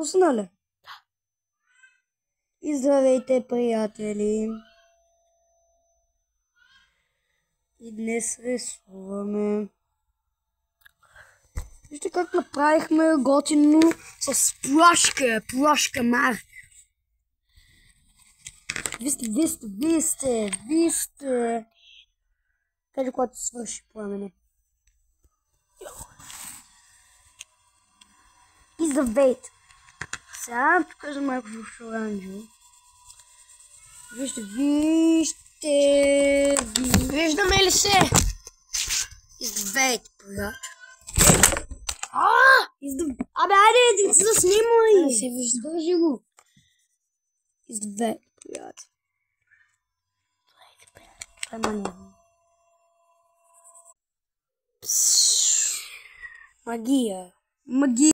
Пусна ли? И здравейте, приятели! И днес рисуваме. Вижте как направихме готино с плашка марка. Вижте. Кажи, когато свърши пламене. И здравейте! Сега покажа малко в оранжево. Вижте. Виждаме ли се? Здравейте, приятели! Абе, айде да се заснимай! Не се вижда. Държи го! Здравейте, приятели! Това е мания. Магия.